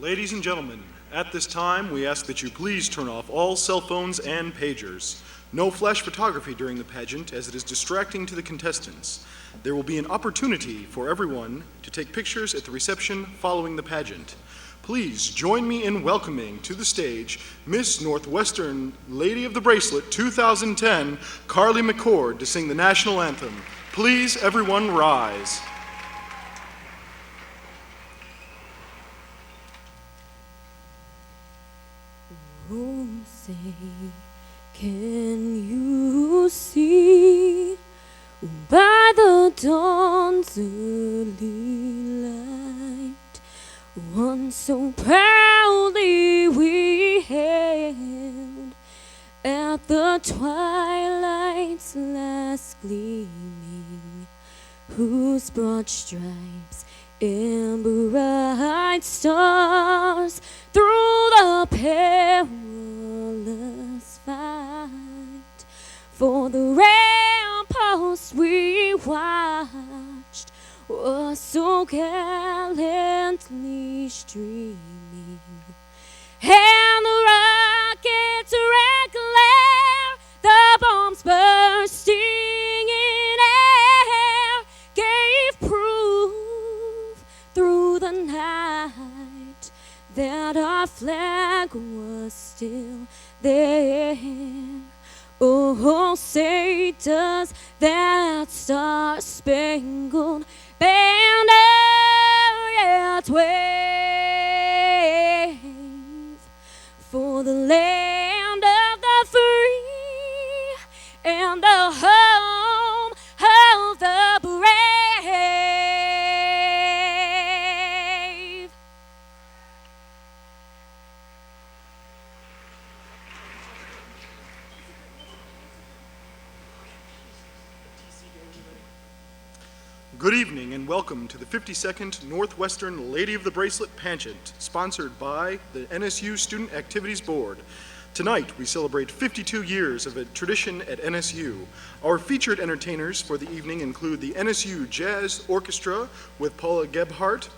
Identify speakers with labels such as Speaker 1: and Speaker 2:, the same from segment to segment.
Speaker 1: Ladies and gentlemen, at this time, we ask that you please turn off all cell phones and pagers. No flash photography during the pageant, as it is distracting to the contestants. There will be an opportunity for everyone to take pictures at the reception following the pageant. Please join me in welcoming to the stage Miss Northwestern Lady of the Bracelet 2010, Carly McCord, to sing the national anthem. Please, everyone, rise.
Speaker 2: Oh, say, can you see by the dawn's early light one so proudly we hailed at the twilight's last gleaming, whose broad stripes and bright stars through the perilous fight for the ramparts we watched was so gallantly streaming, and the rockets red glare, the bombs bursting in air, gave proof through the night that our flag was still there. Oh, say does that star-spangled banner yet wave for the land of the free and the home of the brave?
Speaker 1: Good evening and welcome to the 52nd Northwestern Lady of the Bracelet Pageant, sponsored by the NSU Student Activities Board. Tonight, we celebrate 52 years of a tradition at NSU. Our featured entertainers for the evening include the NSU Jazz Orchestra with Paula Gebhardt,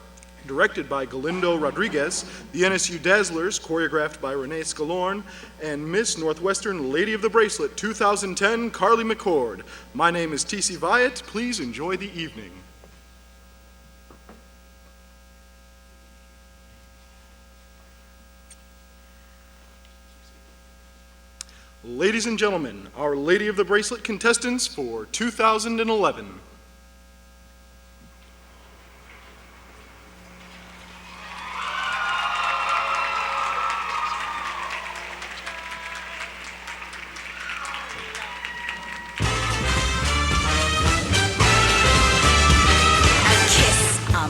Speaker 1: directed by Galindo Rodriguez, the NSU Dazzlers, choreographed by Renee Scalorn, and Miss Northwestern Lady of the Bracelet 2010, Carly McCord. My name is T.C. Viat. Please enjoy the evening. Ladies and gentlemen, our Lady of the Bracelet contestants for 2011.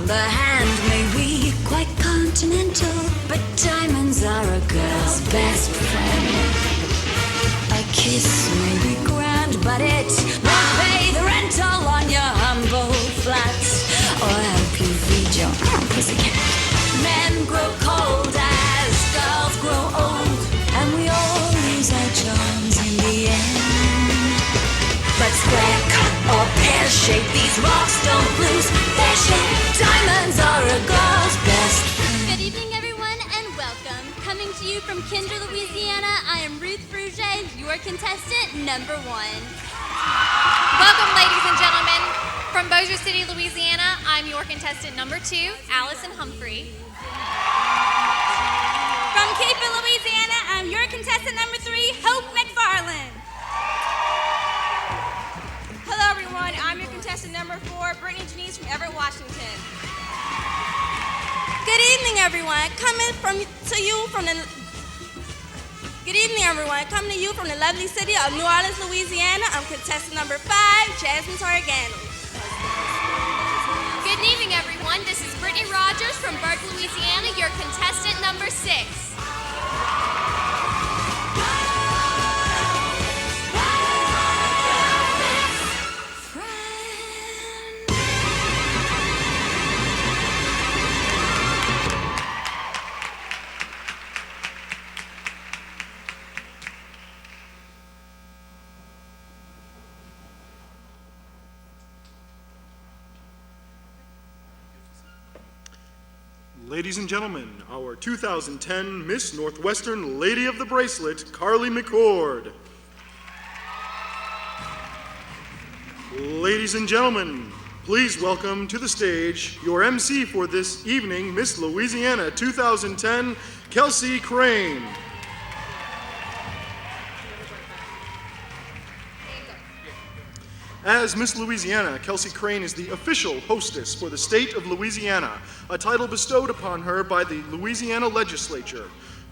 Speaker 3: The hand may be quite continental, but diamonds are a girl's best friend. A kiss may be grand, but it won't pay the rental on your humble flats or help you feed your pussycat. Men grow cold as girls grow old, and we all lose our charms in the end. But square cut or pear shape, these rocks don't lose their shape. Diamonds are a girl's best friend.
Speaker 4: Good evening, everyone, and welcome. Coming to you from Kinder, Louisiana, I am Ruth Fruge, your contestant number 1.
Speaker 5: Welcome, ladies and gentlemen. From Bossier City, Louisiana, I'm your contestant number 2, Allison Humphrey.
Speaker 4: From Keefer, Louisiana, I'm your contestant number 3, Hope McFarland.
Speaker 6: Hello, everyone. I'm your contestant number 4, Brittany Janice from Everett, Washington.
Speaker 4: Good evening, everyone. Coming to you from the lovely city of New Orleans, Louisiana, I'm contestant number 5, Jasmine Torregano.
Speaker 5: Good evening, everyone. This is Brittany Rogers from Berkeley, Louisiana, your contestant number 6.
Speaker 1: Ladies and gentlemen, our 2010 Miss Northwestern Lady of the Bracelet, Carly McCord. Ladies and gentlemen, please welcome to the stage your MC for this evening, Miss Louisiana 2010, Kelsey Crane. As Miss Louisiana, Kelsey Crane is the official hostess for the state of Louisiana, a title bestowed upon her by the Louisiana legislature.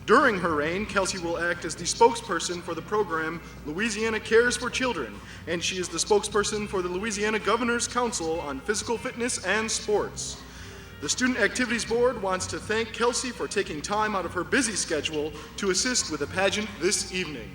Speaker 1: During her reign, Kelsey will act as the spokesperson for the program Louisiana Cares for Children, and she is the spokesperson for the Louisiana Governor's Council on Physical Fitness and Sports. The Student Activities Board wants to thank Kelsey for taking time out of her busy schedule to assist with the pageant this evening.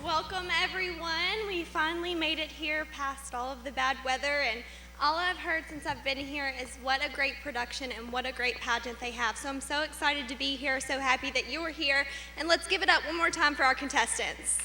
Speaker 7: Welcome everyone. We finally made it here past all of the bad weather, and all I've heard since I've been here is what a great production and what a great pageant they have. So I'm so excited to be here, so happy that you're here, and let's give it up one more time for our contestants.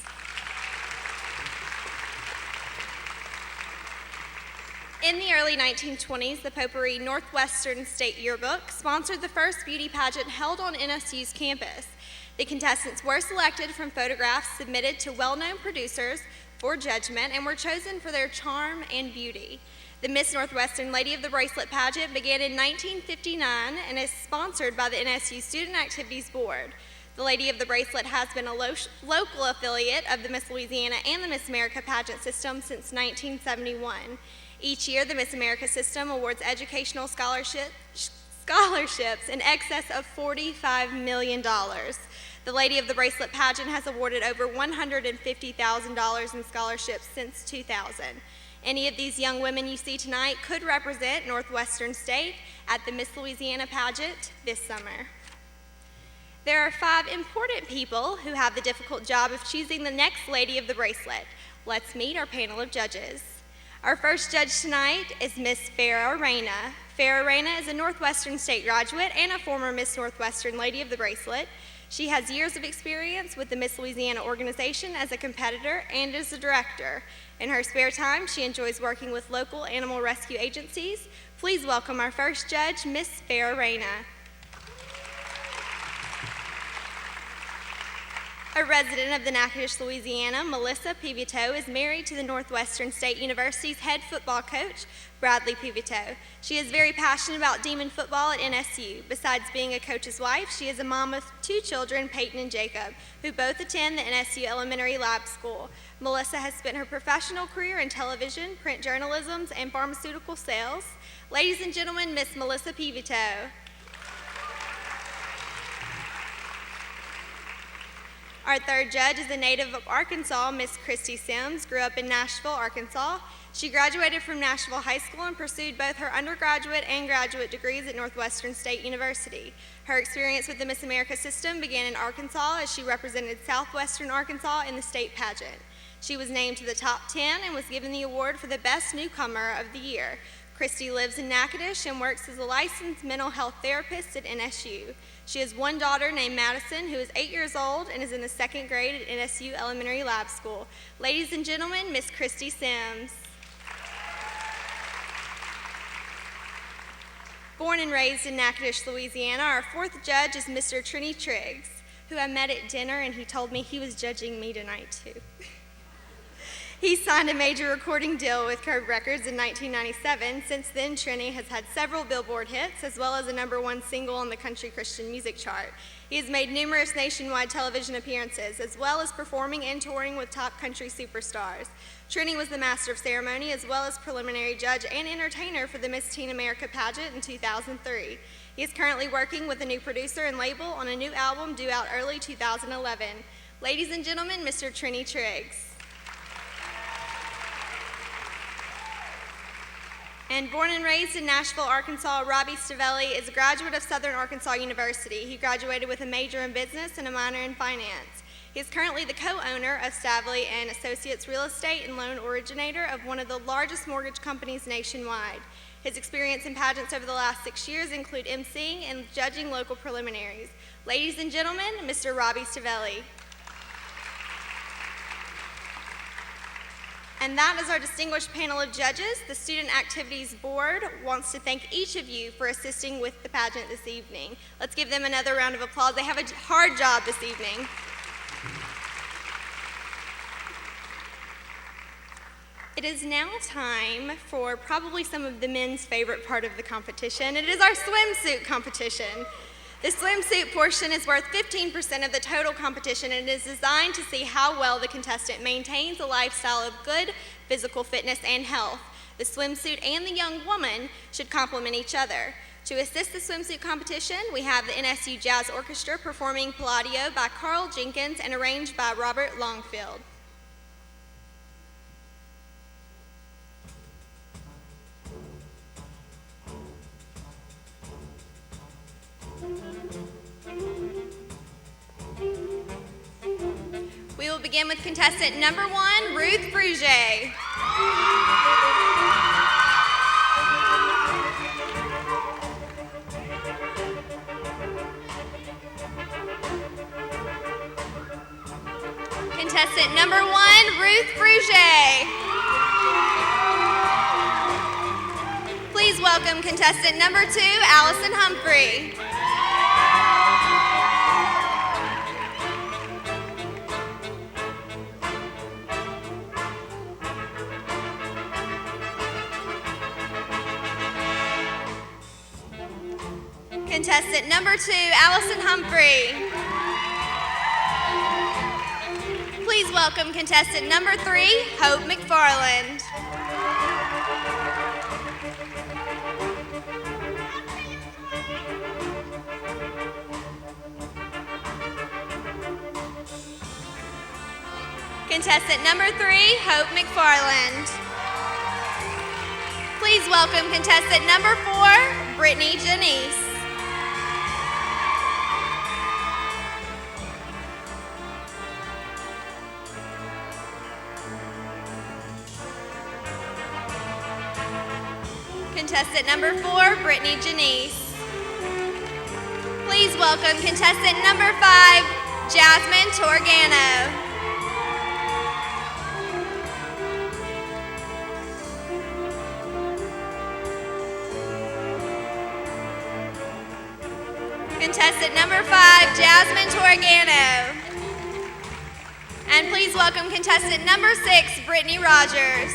Speaker 7: In the early 1920s, the Potpourri Northwestern State Yearbook sponsored the first beauty pageant held on NSU's campus. The contestants were selected from photographs submitted to well-known producers for judgment and were chosen for their charm and beauty. The Miss Northwestern Lady of the Bracelet pageant began in 1959 and is sponsored by the NSU Student Activities Board. The Lady of the Bracelet has been a local affiliate of the Miss Louisiana and the Miss America pageant system since 1971. Each year, the Miss America system awards educational scholarships in excess of $45 million. The Lady of the Bracelet pageant has awarded over $150,000 in scholarships since 2000. Any of these young women you see tonight could represent Northwestern State at the Miss Louisiana pageant this summer. There are 5 important people who have the difficult job of choosing the next Lady of the Bracelet. Let's meet our panel of judges. Our first judge tonight is Miss Farrah Reyna. Farrah Reyna is a Northwestern State graduate and a former Miss Northwestern Lady of the Bracelet. She has years of experience with the Miss Louisiana organization as a competitor and as a director. In her spare time, she enjoys working with local animal rescue agencies. Please welcome our first judge, Miss Farrah Reyna. A resident of the Natchitoches, Louisiana, Melissa Pivito is married to the Northwestern State University's head football coach, Bradley Pivito. She is very passionate about Demon football at NSU. Besides being a coach's wife, she is a mom of 2 children, Peyton and Jacob, who both attend the NSU Elementary Lab School. Melissa has spent her professional career in television, print journalism, and pharmaceutical sales. Ladies and gentlemen, Miss Melissa Pivito. Our third judge is a native of Arkansas, Miss Christy Sims, grew up in Nashville, Arkansas. She graduated from Nashville High School and pursued both her undergraduate and graduate degrees at Northwestern State University. Her experience with the Miss America system began in Arkansas as she represented Southwestern Arkansas in the state pageant. She was named to the top 10 and was given the award for the Best Newcomer of the Year. Christy lives in Natchitoches and works as a licensed mental health therapist at NSU. She has 1 daughter named Madison, who is 8 years old and is in the 2nd grade at NSU Elementary Lab School. Ladies and gentlemen, Miss Christy Sims. Born and raised in Natchitoches, Louisiana, our 4th judge is Mr. Trini Triggs, who I met at dinner, and he told me he was judging me tonight too. He signed a major recording deal with Curb Records in 1997. Since then, Trini has had several Billboard hits, as well as a #1 single on the country Christian music chart. He has made numerous nationwide television appearances, as well as performing and touring with top country superstars. Trini was the master of ceremony, as well as preliminary judge and entertainer for the Miss Teen America pageant in 2003. He is currently working with a new producer and label on a new album due out early 2011. Ladies and gentlemen, Mr. Trini Triggs. And born and raised in Nashville, Arkansas, Robbie Stavelli is a graduate of Southern Arkansas University. He graduated with a major in business and a minor in finance. He is currently the co-owner of Stavelli and Associates Real Estate and loan originator of one of the largest mortgage companies nationwide. His experience in pageants over the last 6 years include emceeing and judging local preliminaries. Ladies and gentlemen, Mr. Robbie Stavelli. And that is our distinguished panel of judges. The Student Activities Board wants to thank each of you for assisting with the pageant this evening. Let's give them another round of applause. They have a hard job this evening. It is now time for probably some of the men's favorite part of the competition. It is our swimsuit competition. The swimsuit portion is worth 15% of the total competition and is designed to see how well the contestant maintains a lifestyle of good physical fitness and health. The swimsuit and the young woman should complement each other. To assist the swimsuit competition, we have the NSU Jazz Orchestra performing Palladio by Carl Jenkins and arranged by Robert Longfield. We will begin with contestant number 1, Ruth Fruge. Contestant number 1, Ruth Fruge. Please welcome contestant number 2, Allison Humphrey. Contestant number 2, Allison Humphrey. Please welcome contestant number 3, Hope McFarland. Contestant number 3, Hope McFarland. Please welcome contestant number 4, Brittany Janice. Contestant number 4, Brittany Janice. Please welcome contestant number 5, Jasmine Torgano. Contestant number 5, Jasmine Torgano. And please welcome contestant number 6, Brittany Rogers.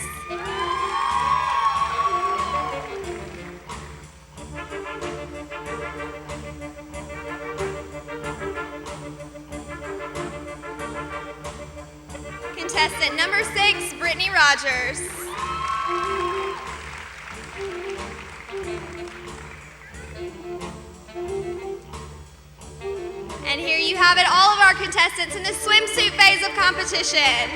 Speaker 7: Contestant number 6, Brittany Rogers. And here you have it, all of our contestants in the swimsuit phase of competition.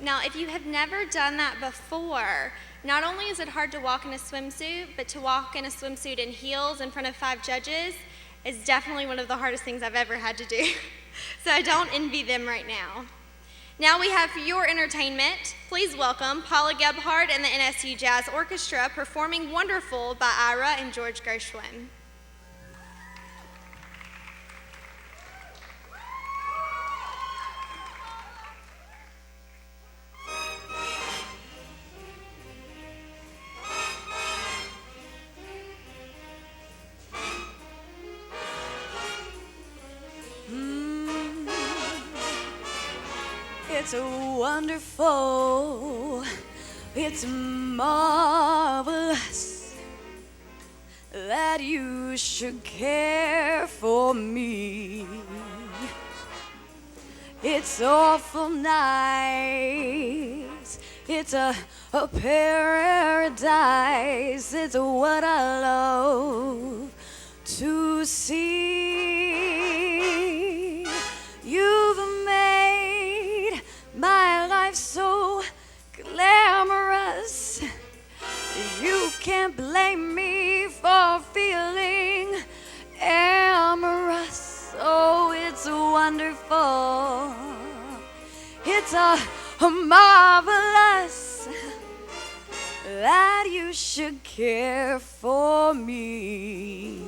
Speaker 7: Now, if you have never done that before, not only is it hard to walk in a swimsuit, but to walk in a swimsuit in heels in front of 5 judges is definitely one of the hardest things I've ever had to do. So I don't envy them right now. Now we have for your entertainment, please welcome Paula Gebhardt and the NSU Jazz Orchestra performing Wonderful by Ira and George Gershwin.
Speaker 2: It's wonderful, it's marvelous that you should care for me. It's awful nice, it's a paradise, it's what I love to see. You've can't blame me for feeling amorous. Oh, it's wonderful. It's a marvelous that you should care for me.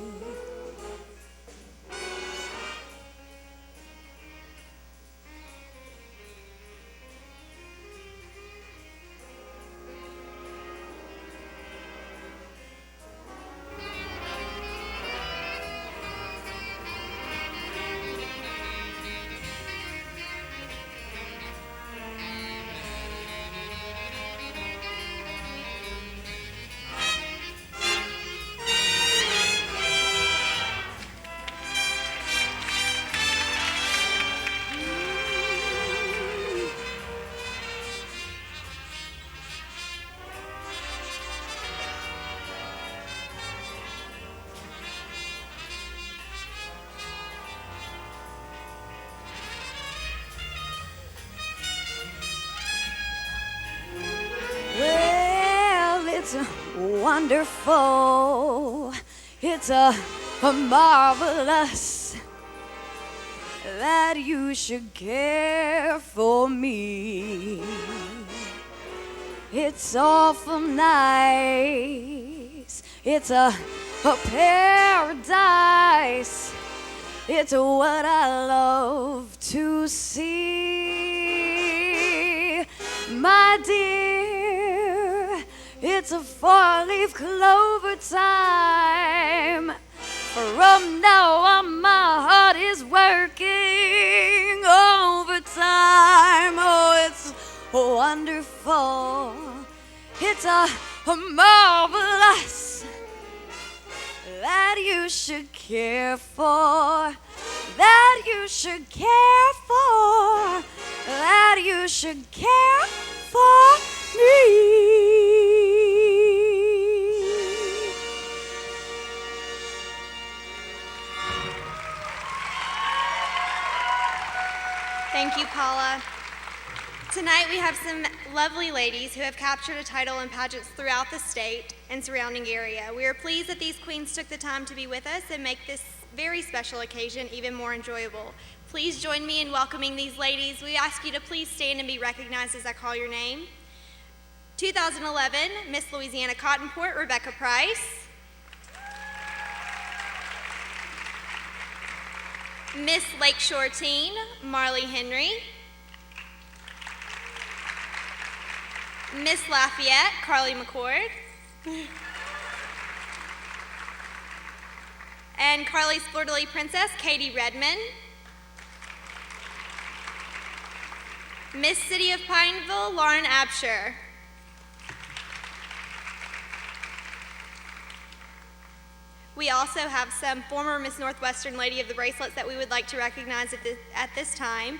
Speaker 2: Well, it's wonderful. It's a marvelous that you should care for me. It's awful nice. It's a paradise. It's what I love to see, my dear. It's a four-leaf clover time. From now on, my heart is working overtime. Oh, it's wonderful. It's a marvelous that you should care for, that you should care for, that you should care for me.
Speaker 7: Thank you, Paula. Tonight we have some lovely ladies who have captured a title in pageants throughout the state and surrounding area. We are pleased that these queens took the time to be with us and make this very special occasion even more enjoyable. Please join me in welcoming these ladies. We ask you to please stand and be recognized as I call your name. 2011 Miss Louisiana Cottonport, Rebecca Price. Miss Lakeshore Teen, Marley Henry. Miss Lafayette, Carly McCord. And Carly's Fleur-de-Lis Princess, Katie Redmond. Miss City of Pineville, Lauren Absher. We also have some former Miss Northwestern Lady of the Bracelets that we would like to recognize at this time.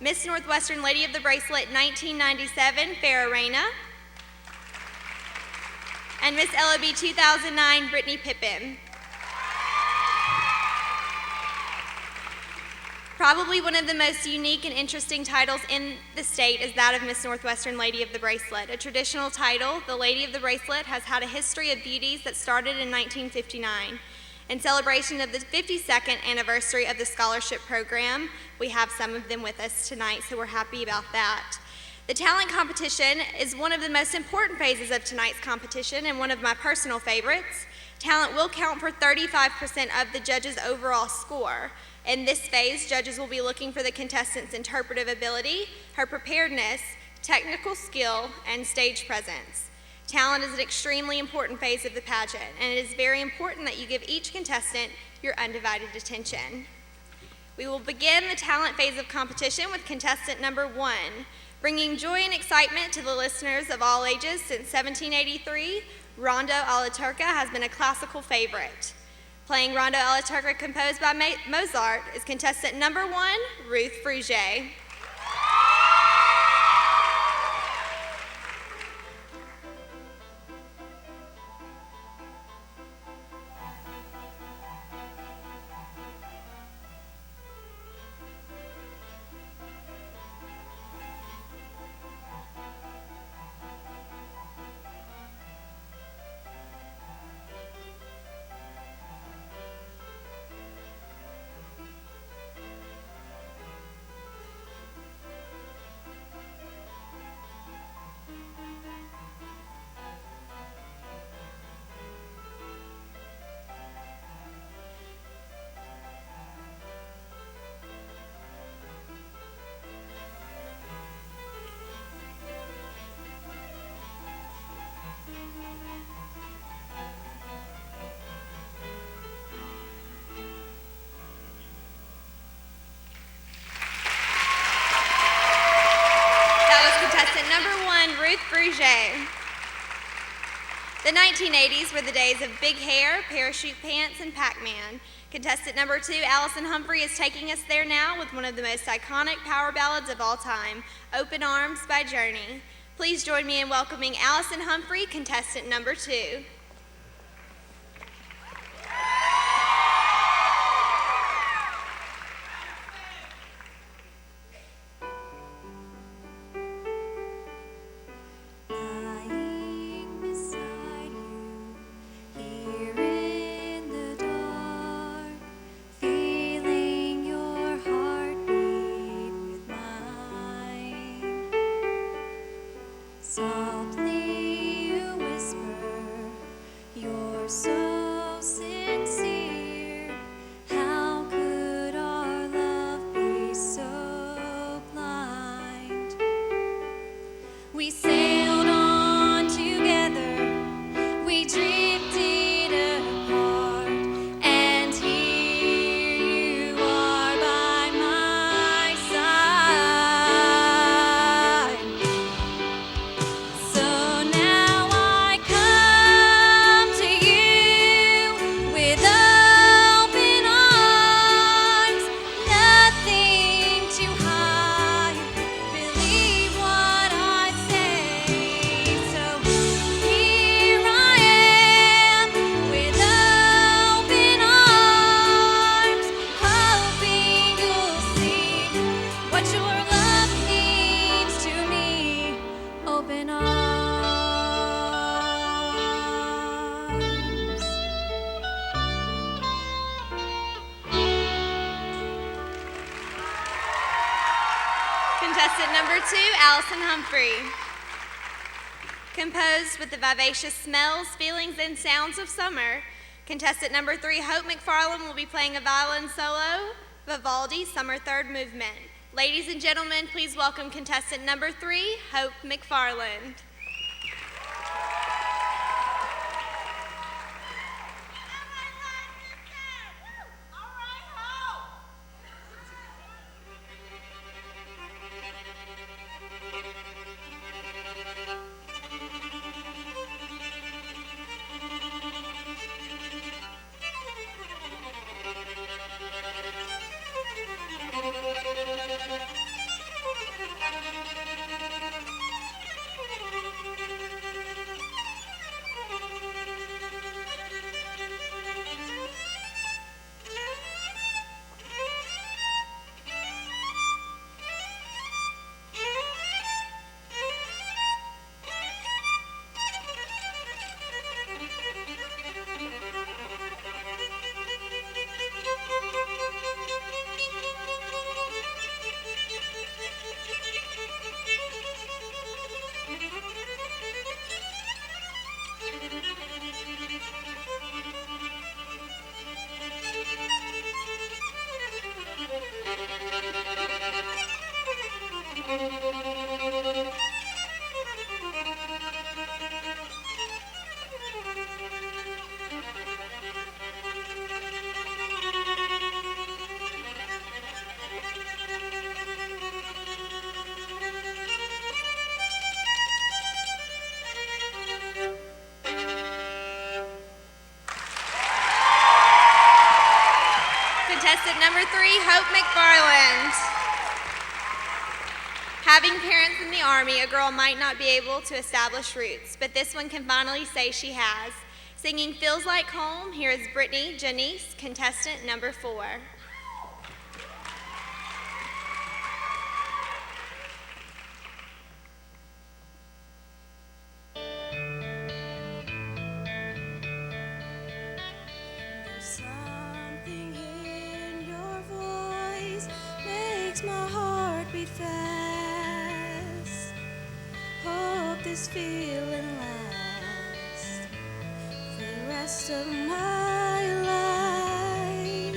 Speaker 7: Miss Northwestern Lady of the Bracelet 1997, Farrah Reyna. And Miss LOB 2009, Brittany Pippin. Probably one of the most unique and interesting titles in the state is that of Miss Northwestern Lady of the Bracelet. A traditional title, the Lady of the Bracelet has had a history of beauties that started in 1959. In celebration of the 52nd anniversary of the scholarship program, we have some of them with us tonight, so we're happy about that. The talent competition is one of the most important phases of tonight's competition and one of my personal favorites. Talent will count for 35% of the judges' overall score. In this phase, judges will be looking for the contestant's interpretive ability, her preparedness, technical skill, and stage presence. Talent is an extremely important phase of the pageant, and it is very important that you give each contestant your undivided attention. We will begin the talent phase of competition with contestant number 1. Bringing joy and excitement to the listeners of all ages since 1783, Rondo alla Turca has been a classical favorite. Playing Rondo alla Turca composed by Mozart is contestant number 1, Ruth Fruge. Fruge. The 1980s were the days of big hair, parachute pants, and Pac-Man. Contestant number 2, Allison Humphrey, is taking us there now with one of the most iconic power ballads of all time, Open Arms by Journey. Please join me in welcoming Allison Humphrey, contestant number 2.
Speaker 2: Lying beside you, here in the dark, feeling your heartbeat with mine. Softly you whisper, you're so sincere. How could our love be so blind? We sailed on together, we drifted apart, and here you are by my side. So now I come to you with open arms, nothing to hide. Believe what I say. So here I am with open arms, hoping you'll see what your love means to me. Open arms.
Speaker 7: Contestant number 2, Allison Humphrey. Composed with the vivacious smells, feelings, and sounds of summer, contestant number 3, Hope McFarland, will be playing a violin solo, Vivaldi, Summer Third Movement. Ladies and gentlemen, please welcome contestant number 3, Hope McFarland. Contestant number 3, Hope McFarland. Having parents in the Army, a girl might not be able to establish roots, but this one can finally say she has. Singing Feels Like Home, here is Brittany Janice, contestant number 4.
Speaker 2: There's something in your voice makes my heart beat fast. Hope this feeling lasts for the rest of my life.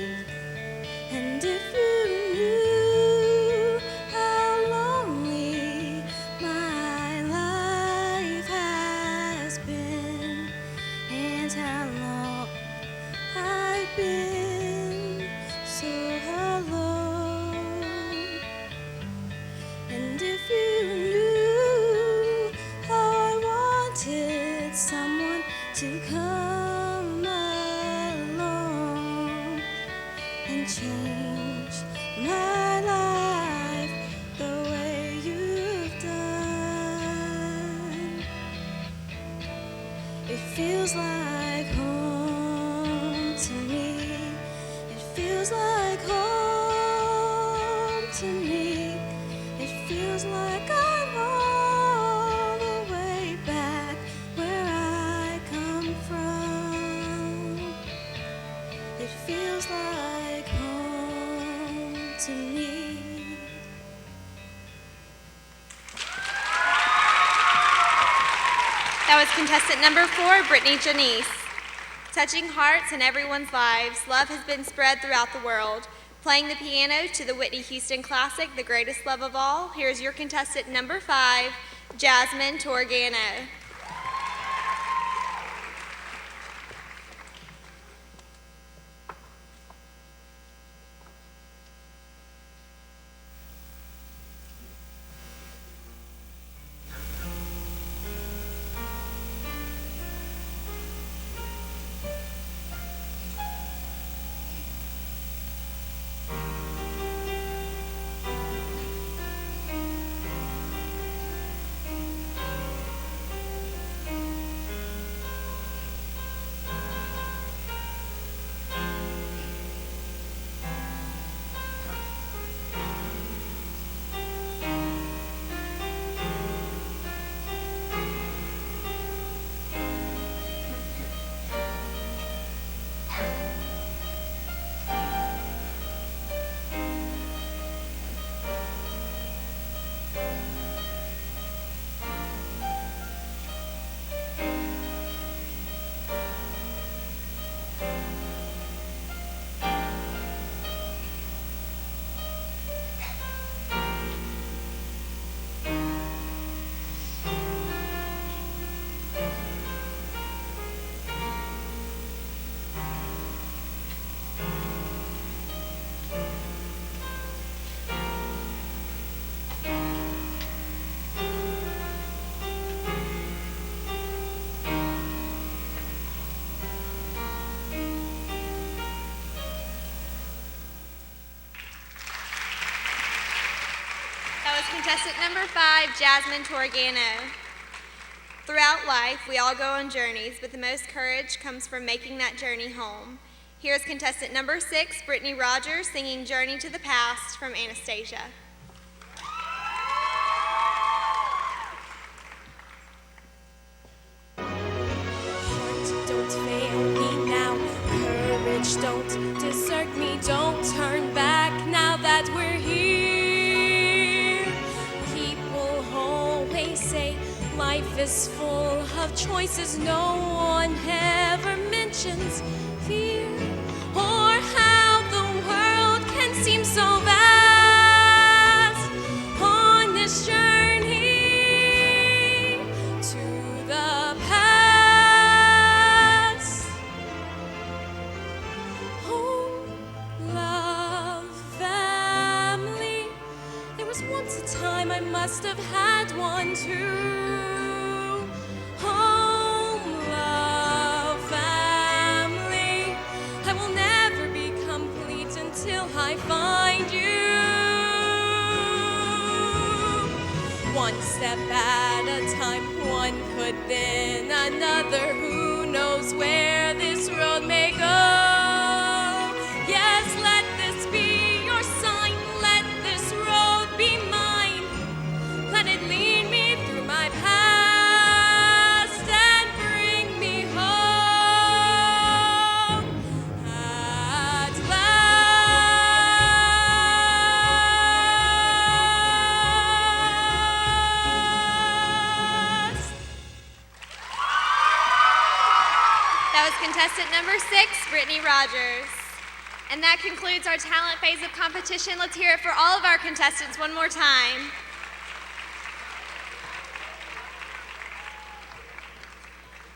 Speaker 2: And if you knew how lonely my life has been, and how long I've been so alone. And if you knew how I
Speaker 6: can change my life the way you've done. It feels like home to me. It feels like home to me. It feels like I'm all the way back where I come from. It feels like home to me.
Speaker 7: That was contestant number 4, Brittany Janice. Touching hearts in everyone's lives, love has been spread throughout the world. Playing the piano to the Whitney Houston classic, The Greatest Love of All, here's your contestant number 5, Jasmine Torgano. Contestant number 5, Jasmine Torgano. Throughout life, we all go on journeys, but the most courage comes from making that journey home. Here's contestant number 6, Brittany Rogers, singing Journey to the Past from Anastasia.
Speaker 6: Heart, don't fail me now. Courage, don't desert me. Don't turn back now that we're here. People always say life is full of choices. No one ever mentions fear or how the world can seem so vast on this journey to the past. Home, love, family. There was once a time I must have had one too. Home, love, family. I will never be complete until I find you. One step at a time, one foot then another. Who knows where this road may go? Yes, let this be your sign. Let this road be mine. Let it lead me through my past and bring me home at last.
Speaker 7: That was contestant number 6, Brittany Rogers. And that concludes our talent phase of competition. Let's hear it for all of our contestants one more time.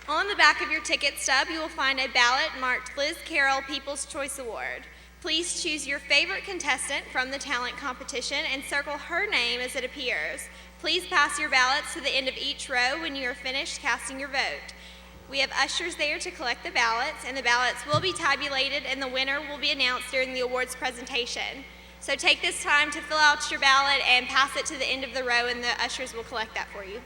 Speaker 7: On the back of your ticket stub, you will find a ballot marked Liz Carroll People's Choice Award. Please choose your favorite contestant from the talent competition and circle her name as it appears. Please pass your ballots to the end of each row when you are finished casting your vote. We have ushers there to collect the ballots, and the ballots will be tabulated and the winner will be announced during the awards presentation. So take this time to fill out your ballot and pass it to the end of the row, and the ushers will collect that for you.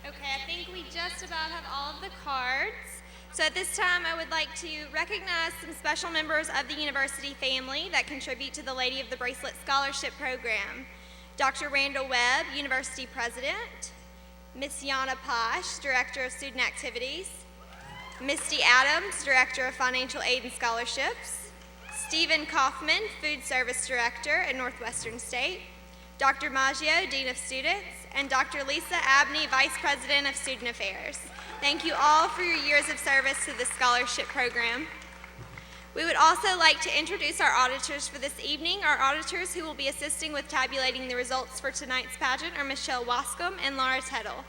Speaker 7: Okay, I think we just about have all of the cards. So at this time, I would like to recognize some special members of the university family that contribute to the Lady of the Bracelet Scholarship Program. Dr. Randall Webb, University President. Miss Yana Posh, Director of Student Activities. Misty Adams, Director of Financial Aid and Scholarships. Stephen Kaufman, Food Service Director at Northwestern State. Dr. Maggio, Dean of Students, and Dr. Lisa Abney, Vice President of Student Affairs. Thank you all for your years of service to the scholarship program. We would also like to introduce our auditors for this evening. Our auditors who will be assisting with tabulating the results for tonight's pageant are Michelle Wascombe and Laura Tettle.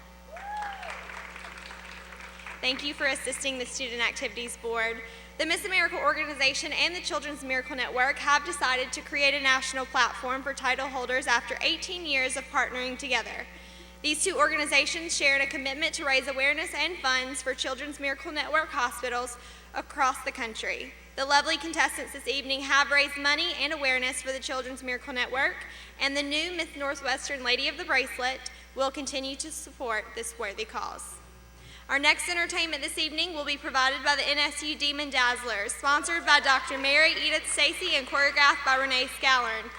Speaker 7: Thank you for assisting the Student Activities Board. The Miss America organization and the Children's Miracle Network have decided to create a national platform for title holders after 18 years of partnering together. These two organizations shared a commitment to raise awareness and funds for Children's Miracle Network hospitals across the country. The lovely contestants this evening have raised money and awareness for the Children's Miracle Network, and the new Miss Northwestern Lady of the Bracelet will continue to support this worthy cause. Our next entertainment this evening will be provided by the NSU Demon Dazzlers, sponsored by Dr. Mary Edith Stacy and choreographed by Renee Scallern.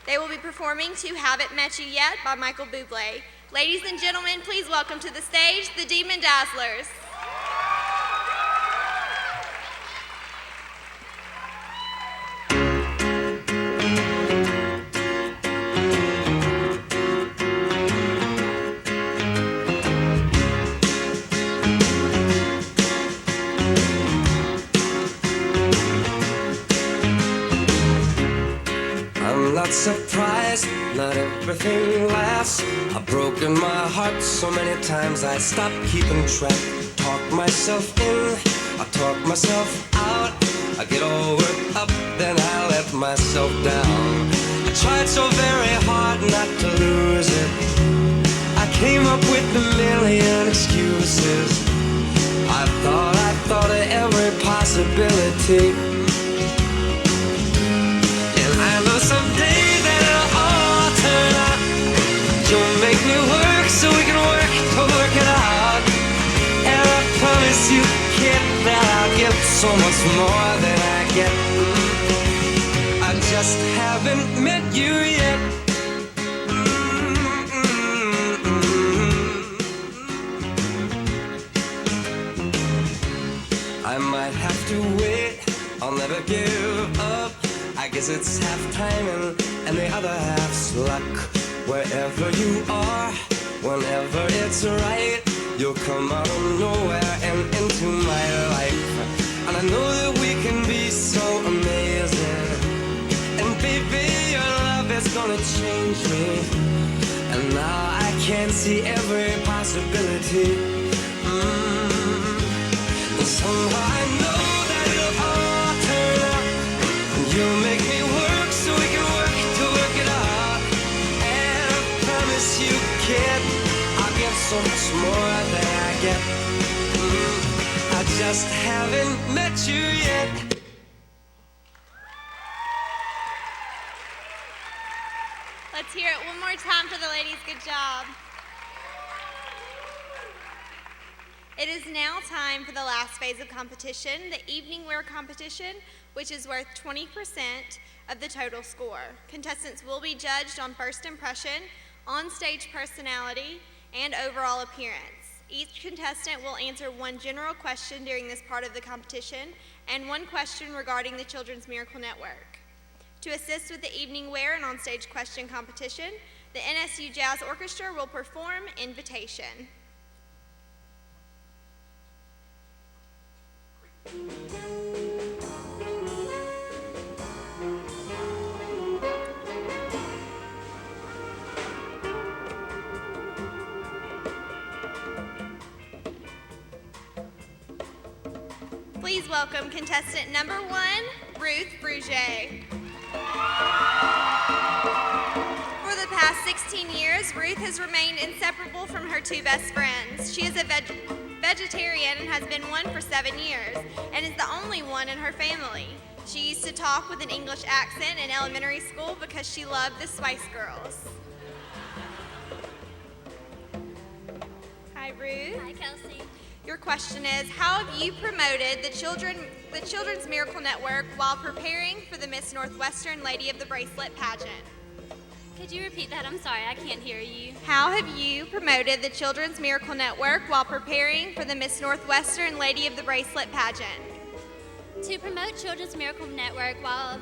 Speaker 7: They will be performing To Haven't Met You Yet by Michael Bublé. Ladies and gentlemen, please welcome to the stage the Demon Dazzlers.
Speaker 8: not surprised, not everything lasts. I've broken my heart so many times I stopped keeping track. Talk myself in, I talk myself out. I get all worked up, then I let myself down. I tried so very hard not to lose it. I came up with a million excuses. I thought of every possibility. And I know someday that it'll all turn out. You'll make me work so we can work to work it out. And I promise you, kid, that I'll give so much more than I get. I just haven't met you yet. I might have to wait, I'll never give up. I guess it's half timing and the other half's luck. Wherever you are, whenever it's right, you'll come out of nowhere and into my life. And I know that we can be so amazing. And baby, your love is gonna change me. And now I can see every possibility. And somehow I know that it'll all turn out. And you'll make me work so we can work to work it out. And I promise you, kid, I'll give so much more than I get. I just haven't met you yet.
Speaker 7: Let's hear it one more time for the ladies. Good job. It is now time for the last phase of competition, the evening wear competition, which is worth 20% of the total score. Contestants will be judged on first impression, on-stage personality, and overall appearance. Each contestant will answer one general question during this part of the competition and one question regarding the Children's Miracle Network. To assist with the evening wear and on-stage question competition, the NSU Jazz Orchestra will perform Invitation. Please welcome contestant number 1, Ruth Fruge. For the past 16 years, Ruth has remained inseparable from her two best friends. She is a vegetarian and has been one for 7 years, and is the only one in her family. She used to talk with an English accent in elementary school because she loved the Spice Girls. Hi, Ruth.
Speaker 4: Hi, Kelsey.
Speaker 7: Your question is, how have you promoted the Children's Miracle Network while preparing for the Miss Northwestern Lady of the Bracelet Pageant?
Speaker 4: Could you repeat that? I'm sorry, I can't hear you.
Speaker 7: How have you promoted the Children's Miracle Network while preparing for the Miss Northwestern Lady of the Bracelet Pageant?
Speaker 4: To promote Children's Miracle Network while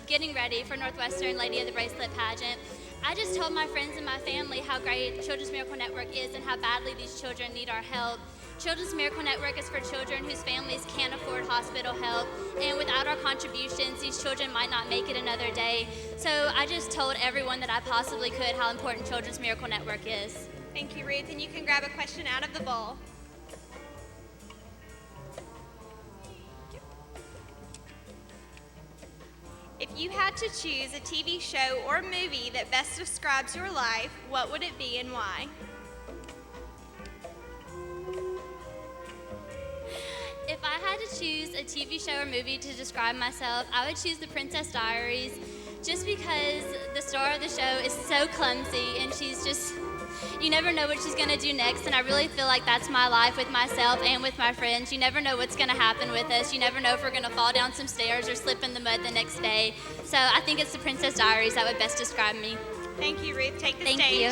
Speaker 4: getting ready for Northwestern Lady of the Bracelet Pageant, I just told my friends and my family how great Children's Miracle Network is and how badly these children need our help. Children's Miracle Network is for children whose families can't afford hospital help, and without our contributions, these children might not make it another day. So I just told everyone that I possibly could how important Children's Miracle Network is.
Speaker 7: Thank you, Ruth, and you can grab a question out of the bowl. If you had to choose a TV show or movie that best describes your life, what would it be and why?
Speaker 4: If I had to choose a TV show or movie to describe myself, I would choose The Princess Diaries, just because the star of the show is so clumsy and she's just, you never know what she's gonna do next, and I really feel like that's my life with myself and with my friends. You never know what's gonna happen with us. You never know if we're gonna fall down some stairs or slip in the mud the next day. So I think it's The Princess Diaries that would best describe me.
Speaker 7: Thank you, Ruth. Take the
Speaker 4: Thank
Speaker 7: stage.
Speaker 4: you.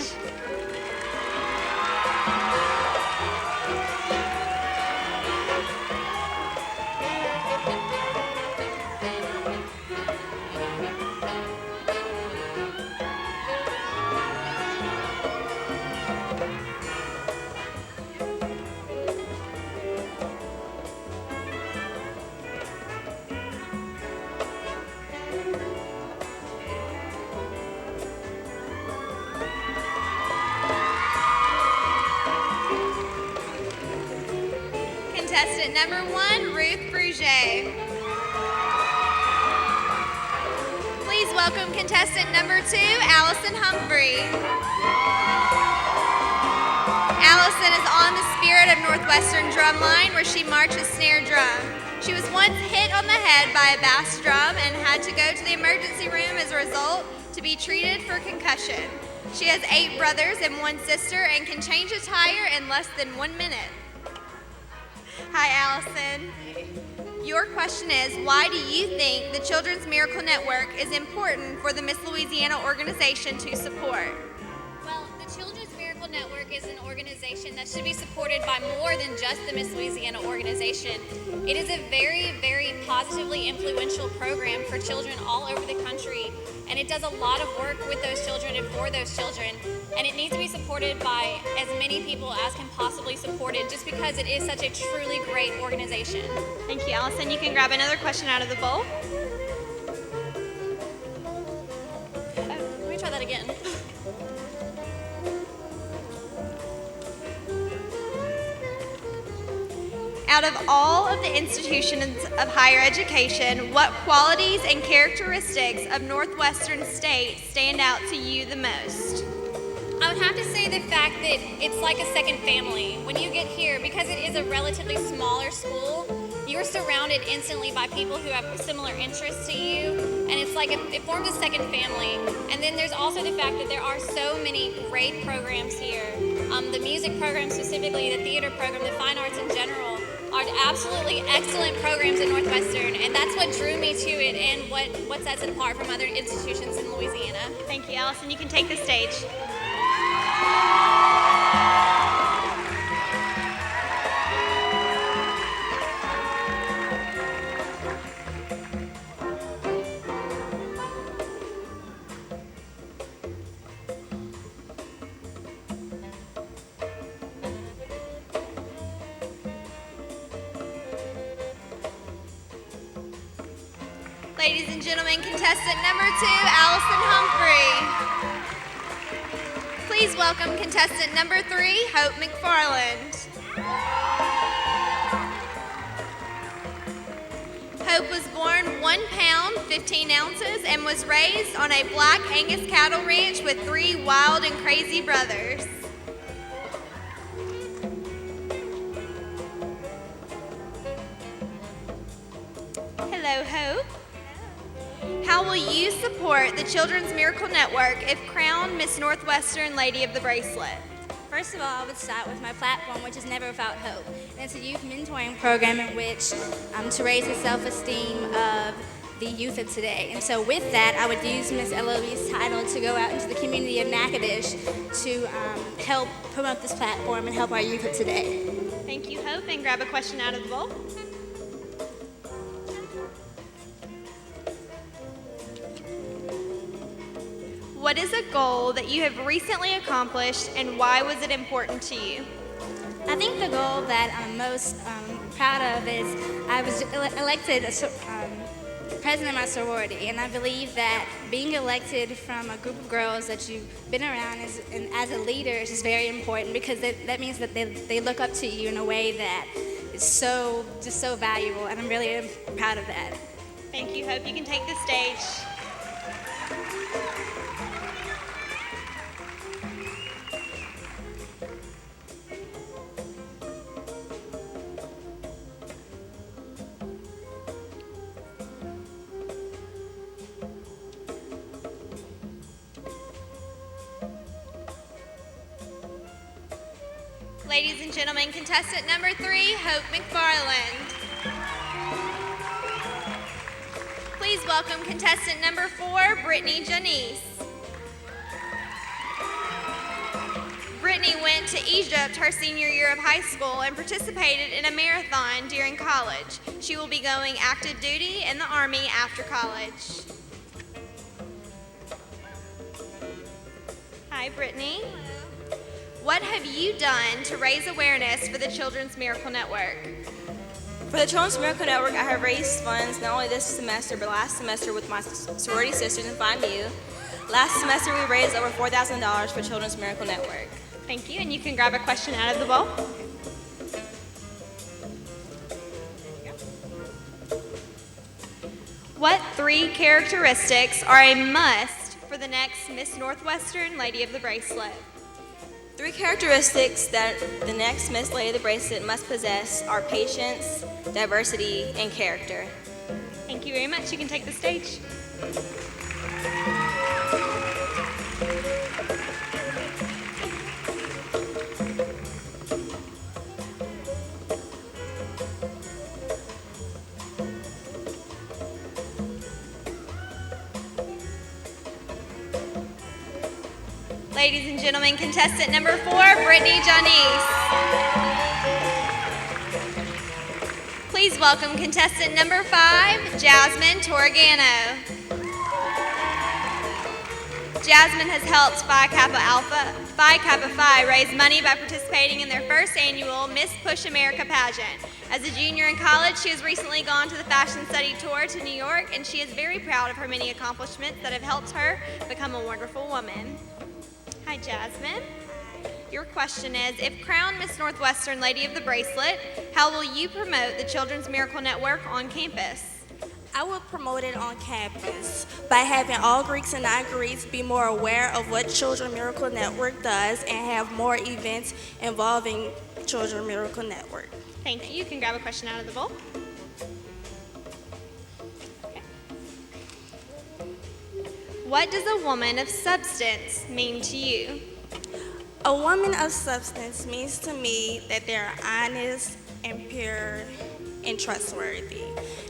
Speaker 7: number 1, Ruth Fruge. Please welcome contestant number 2, Allison Humphrey. Allison is on the Spirit of Northwestern drumline where she marches snare drum. She was once hit on the head by a bass drum and had to go to the emergency room as a result to be treated for concussion. She has 8 brothers and 1 sister and can change a tire in less than 1 minute. Hi, Allison. Your question is, why do you think the Children's Miracle Network is important for the Miss Louisiana organization to support?
Speaker 5: Well, the Children's Miracle Network is an organization that should be supported by more than just the Miss Louisiana organization. It is a very, very positively influential program for children all over the country, and it does a lot of work with those children and for those children, and it needs to be supported by as many people as can possibly support it, just because it is such a truly great organization.
Speaker 7: Thank you, Allison. You can grab another question out of the bowl.
Speaker 5: Let me try that again.
Speaker 7: Out of all of the institutions of higher education, what qualities and characteristics of Northwestern State stand out to you the most?
Speaker 5: I would have to say the fact that it's like a second family. When you get here, because it is a relatively smaller school, you're surrounded instantly by people who have similar interests to you, and it's like it forms a second family. And then there's also the fact that there are so many great programs here. The music program specifically, the theater program, the fine arts in general, are absolutely excellent programs at Northwestern, and that's what drew me to it and what sets it apart from other institutions in Louisiana.
Speaker 7: Thank you, Allison. You can take the stage. Ladies and gentlemen, contestant number 2, Allison Humphrey. Please welcome contestant number 3, Hope McFarland. Hope was born 1 pound, 15 ounces, and was raised on a black Angus cattle ranch with 3 wild and crazy brothers. Hello, Hope. How will you support the Children's Miracle Network if crowned Miss Northwestern Lady of the Bracelet?
Speaker 9: First of all, I would start with my platform, which is Never Without Hope. And it's a youth mentoring program in which to raise the self-esteem of the youth of today. And so with that, I would use Miss LOV's title to go out into the community of Natchitoches to help promote this platform and help our youth of today.
Speaker 7: Thank you, Hope, and grab a question out of the bowl. What is a goal that you have recently accomplished, and why was it important to you?
Speaker 9: I think the goal that I'm most proud of is I was elected president of my sorority, and I believe that being elected from a group of girls that you've been around as a leader is just very important, because that means that they look up to you in a way that is so valuable, and I'm really proud of that.
Speaker 7: Thank you, Hope. You can take the stage. Ladies and gentlemen, contestant number 3, Hope McFarland. Please welcome contestant number 4, Brittany Janice. Brittany went to Egypt her senior year of high school and participated in a marathon during college. She will be going active duty in the Army after college. Hi, Brittany. What have you done to raise awareness for the Children's Miracle Network?
Speaker 10: For the Children's Miracle Network, I have raised funds not only this semester, but last semester with my sorority sisters in FIMU. Last semester, we raised over $4,000 for Children's Miracle Network.
Speaker 7: Thank you, and you can grab a question out of the bowl. What 3 characteristics are a must for the next Miss Northwestern Lady of the Bracelet?
Speaker 10: 3 characteristics that the next Miss Lady of the Bracelet must possess are patience, diversity, and character.
Speaker 7: Thank you very much. You can take the stage. Ladies and gentlemen, contestant number 4, Brittany Janice. Please welcome contestant number 5, Jasmine Torgano. Jasmine has helped Phi Kappa Phi raise money by participating in their first annual Miss Push America pageant. As a junior in college, she has recently gone to the fashion study tour to New York, and she is very proud of her many accomplishments that have helped her become a wonderful woman. Hi, Jasmine. Your question is, if crowned Miss Northwestern Lady of the Bracelet, how will you promote the Children's Miracle Network on campus?
Speaker 11: I would promote it on campus by having all Greeks and non-Greeks be more aware of what Children's Miracle Network does and have more events involving Children's Miracle Network.
Speaker 7: Thank you. You can grab a question out of the bowl. What does a woman of substance mean to you?
Speaker 11: A woman of substance means to me that they're honest and pure and trustworthy.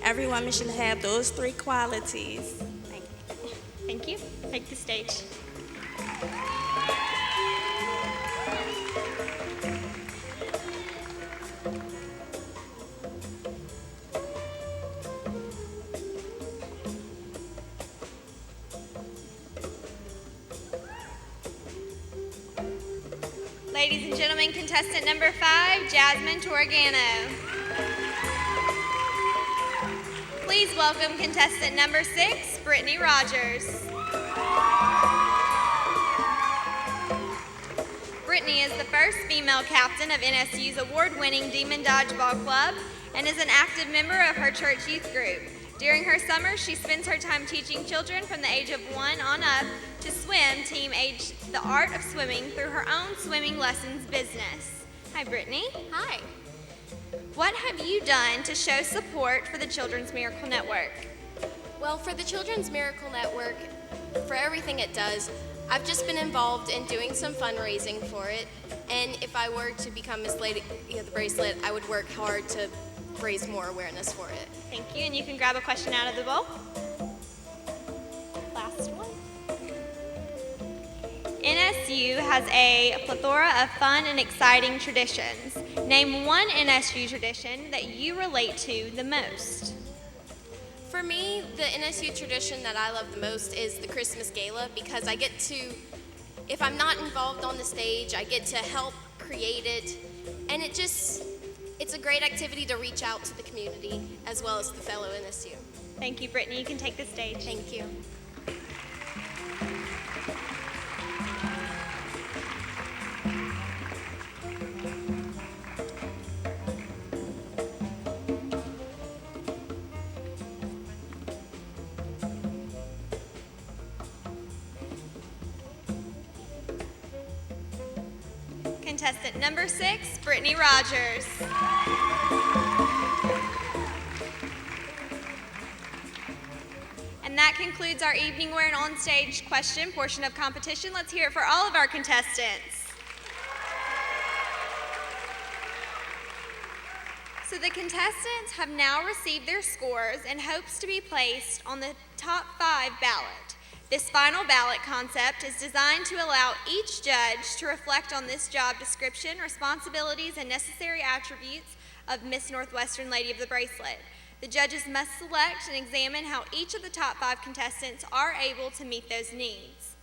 Speaker 11: Every woman should have those 3 qualities. Thank you.
Speaker 7: Thank you. Take the stage. Ladies and gentlemen, contestant number 5, Jasmine Torgano. Please welcome contestant number 6, Brittany Rogers. Brittany is the first female captain of NSU's award-winning Demon Dodgeball Club and is an active member of her church youth group. During her summer, she spends her time teaching children from the age of 1 on up to swim team age the art of swimming through her own swimming lessons business. Hi, Brittany.
Speaker 5: Hi.
Speaker 7: What have you done to show support for the Children's Miracle Network?
Speaker 6: Well, for the Children's Miracle Network, for everything it does, I've just been involved in doing some fundraising for it. And if I were to become Miss Lady of the Bracelet, I would work hard to raise more awareness for it.
Speaker 7: Thank you, and you can grab a question out of the bowl. Last one. NSU has a plethora of fun and exciting traditions. Name one NSU tradition that you relate to the most.
Speaker 6: For me, the NSU tradition that I love the most is the Christmas Gala because I get to, if I'm not involved on the stage, I get to help create it. And it's a great activity to reach out to the community as well as the fellow NSU.
Speaker 7: Thank you, Brittany. You can take the stage.
Speaker 6: Thank you.
Speaker 7: Contestant number 6, Brittany Rogers. And that concludes our evening wear and on-stage question portion of competition. Let's hear it for all of our contestants. So the contestants have now received their scores in hopes to be placed on the top 5 ballot. This final ballot concept is designed to allow each judge to reflect on this job description, responsibilities, and necessary attributes of Miss Northwestern Lady of the Bracelet. The judges must select and examine how each of the top 5 contestants are able to meet those needs.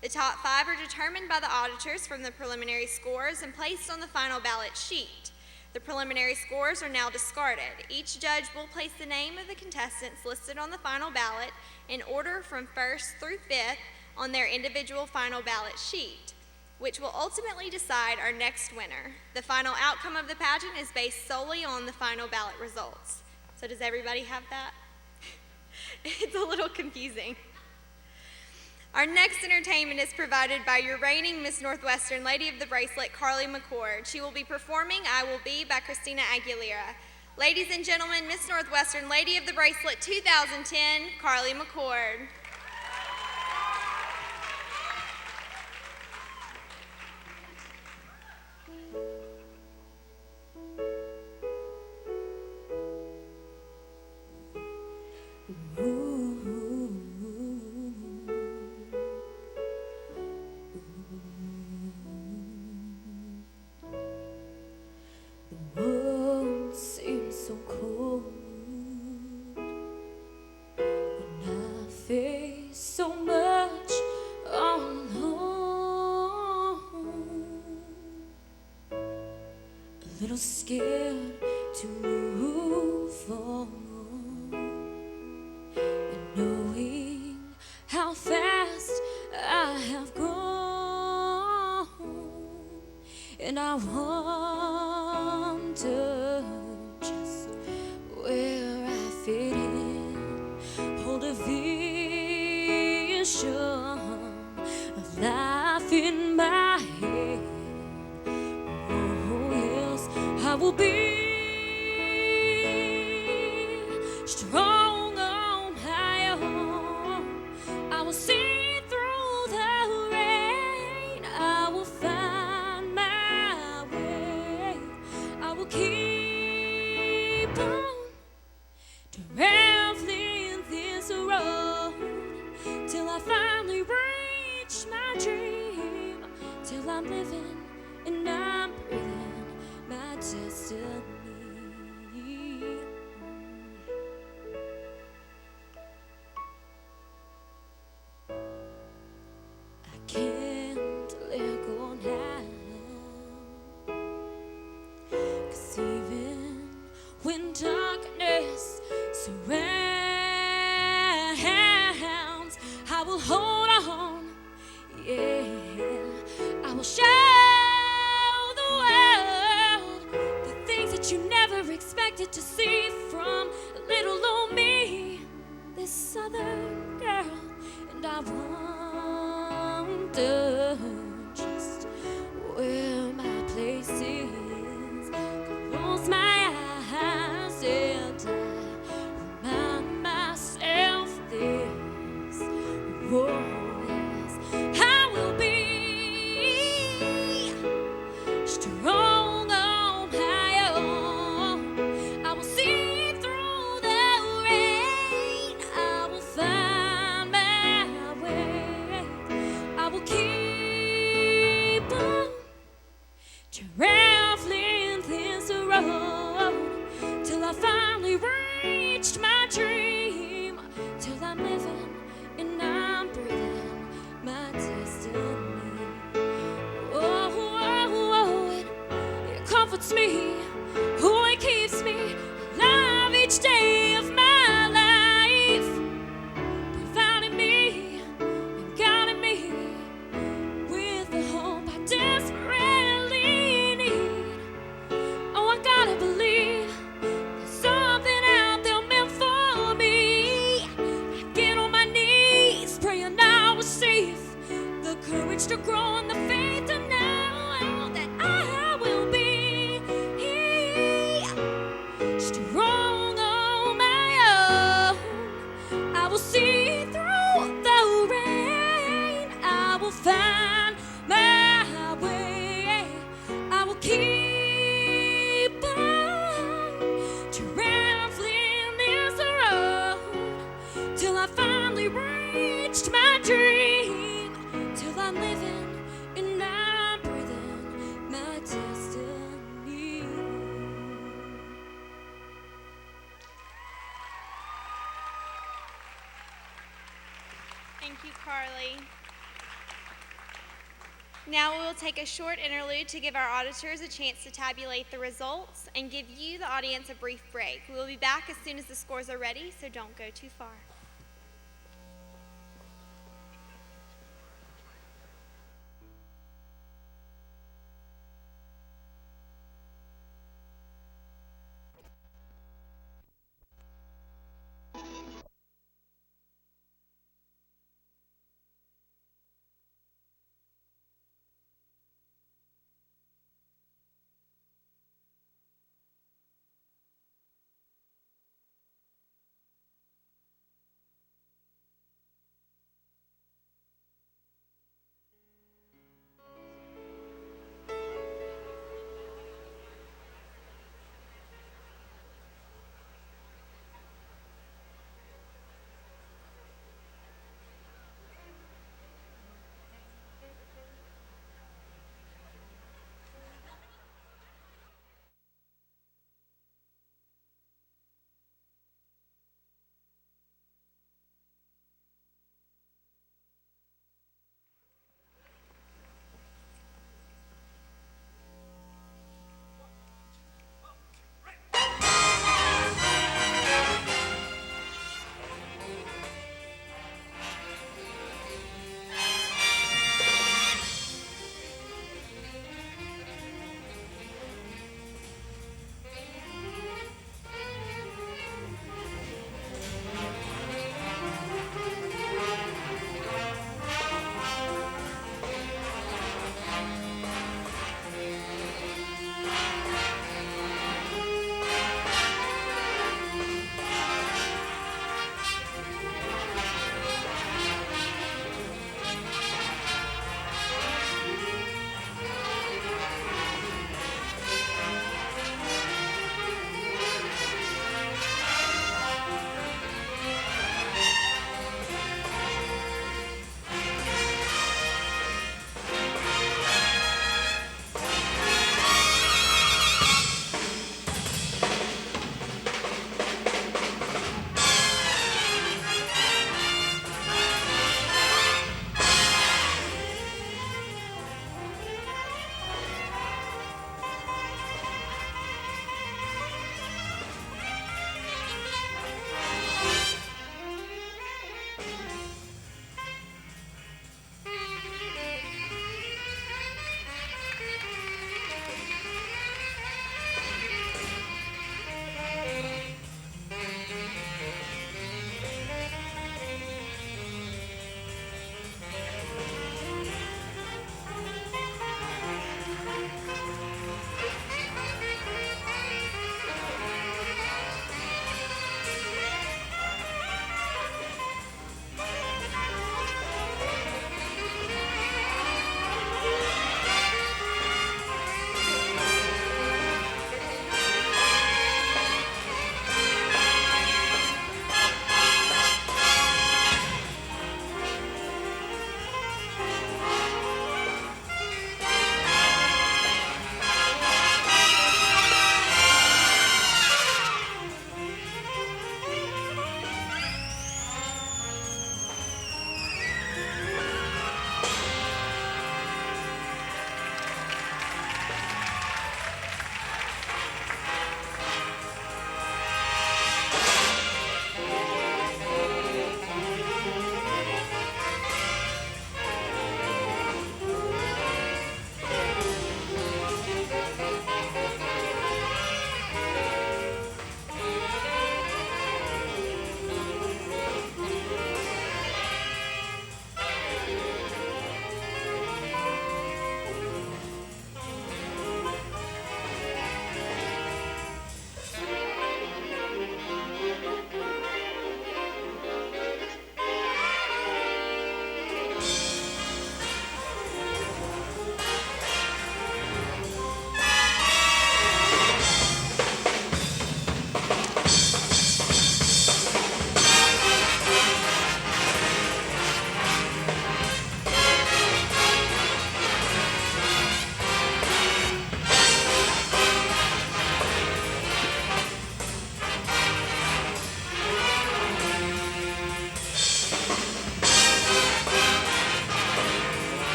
Speaker 7: The top 5 are determined by the auditors from the preliminary scores and placed on the final ballot sheet. The preliminary scores are now discarded. Each judge will place the name of the contestants listed on the final ballot in order from 1st through 5th on their individual final ballot sheet, which will ultimately decide our next winner. The final outcome of the pageant is based solely on the final ballot results. So does everybody have that? It's a little confusing. Our next entertainment is provided by your reigning Miss Northwestern Lady of the Bracelet, Carly McCord. She will be performing I Will Be by Christina Aguilera. Ladies and gentlemen, Miss Northwestern Lady of the Bracelet 2010, Carly McCord.
Speaker 3: The world seems so cold when I face so much alone. A little scared to move on, and knowing how fast I have grown, and I wonder just where I fit in. Hold a vision of life in my head. Oh yes, I will be strong on my own. I will see through the rain. I will find my way. I will keep on traveling this road till I finally reach my dream, till I'm living and I'm breathing my destiny. I can't let go now, 'cause even when darkness surrounds, I will hold on, yeah. I will show the world the things that you never expected to see from little old me, this southern girl. And I wonder just where my place is. Close my eyes and I remind myself this. Oh, yes, I will be strong on my own. I will see through the rain. I will find my way. I will keep on traveling this road till I finally reached my dream, till I'm living and I'm breathing my destiny. Oh, oh, oh, it comforts me, oh, it keeps me alive each day of my life, providing me and guiding me with the hope I desperately need. Oh, I gotta believe there's something out there meant for me. I get on my knees, praying I will receive the courage to grow and the faith to know that I will be strong on my own. I will see through the rain. I will find my way. I will keep on traveling this road till I finally reached my dream, till I'm living and I'm breathing my destiny.
Speaker 7: Thank you, Carly. Now we will take a short interlude to give our auditors a chance to tabulate the results and give you, the audience, a brief break. We will be back as soon as the scores are ready, so don't go too far.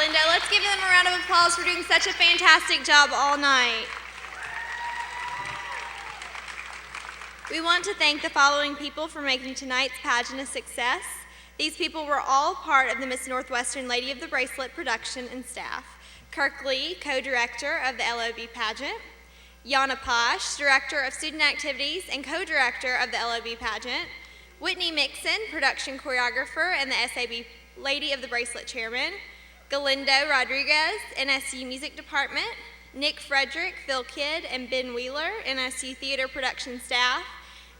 Speaker 7: Galindo. Let's give them a round of applause for doing such a fantastic job all night. We want to thank the following people for making tonight's pageant a success. These people were all part of the Miss Northwestern Lady of the Bracelet production and staff. Kirk Lee, co-director of the LOB pageant. Yana Posh, director of student activities and co-director of the LOB pageant. Whitney Mixon, production choreographer and the SAB Lady of the Bracelet chairman. Galindo Rodriguez, NSU Music Department. Nick Frederick, Phil Kidd, and Ben Wheeler, NSU Theater production staff.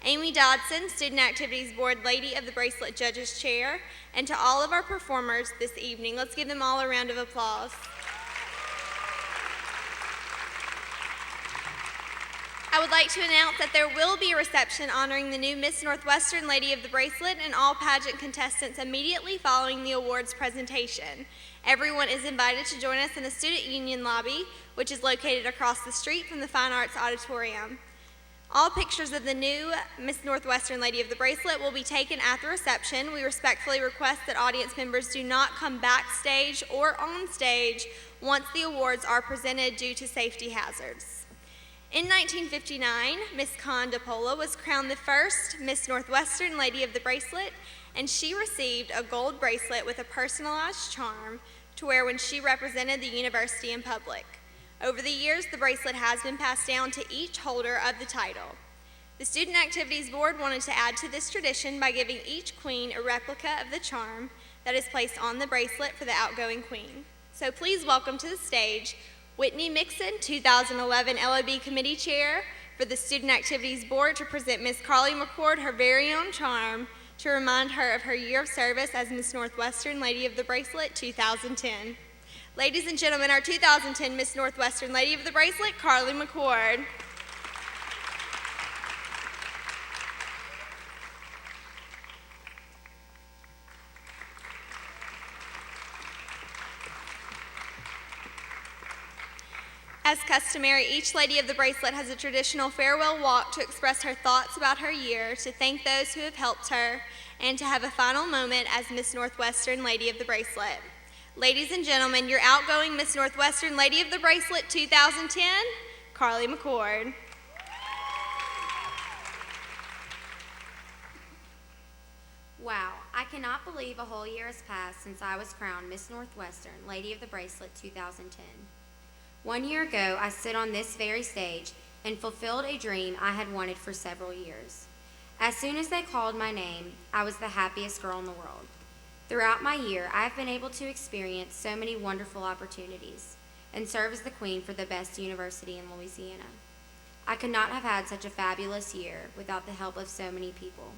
Speaker 7: Amy Dodson, Student Activities Board Lady of the Bracelet Judges Chair, and to all of our performers this evening. Let's give them all a round of applause. I would like to announce that there will be a reception honoring the new Miss Northwestern Lady of the Bracelet and all pageant contestants immediately following the awards presentation. Everyone is invited to join us in the Student Union lobby, which is located across the street from the Fine Arts Auditorium. All pictures of the new Miss Northwestern Lady of the Bracelet will be taken at the reception. We respectfully request that audience members do not come backstage or on stage once the awards are presented due to safety hazards. In 1959, Miss Con DePola was crowned the first Miss Northwestern Lady of the Bracelet, and she received a gold bracelet with a personalized charm to wear when she represented the university in public. Over the years, the bracelet has been passed down to each holder of the title. The Student Activities Board wanted to add to this tradition by giving each queen a replica of the charm that is placed on the bracelet for the outgoing queen. So please welcome to the stage Whitney Mixon, 2011 LOB Committee Chair for the Student Activities Board, to present Miss Carly McCord her very own charm to remind her of her year of service as Miss Northwestern Lady of the Bracelet 2010. Ladies and gentlemen, our 2010 Miss Northwestern Lady of the Bracelet, Carly McCord. As customary, each Lady of the Bracelet has a traditional farewell walk to express her thoughts about her year, to thank those who have helped her, and to have a final moment as Miss Northwestern Lady of the Bracelet. Ladies and gentlemen, your outgoing Miss Northwestern Lady of the Bracelet 2010, Carly McCord.
Speaker 12: Wow, I cannot believe a whole year has passed since I was crowned Miss Northwestern Lady of the Bracelet 2010. 1 year ago, I stood on this very stage and fulfilled a dream I had wanted for several years. As soon as they called my name, I was the happiest girl in the world. Throughout my year, I have been able to experience so many wonderful opportunities and serve as the queen for the best university in Louisiana. I could not have had such a fabulous year without the help of so many people.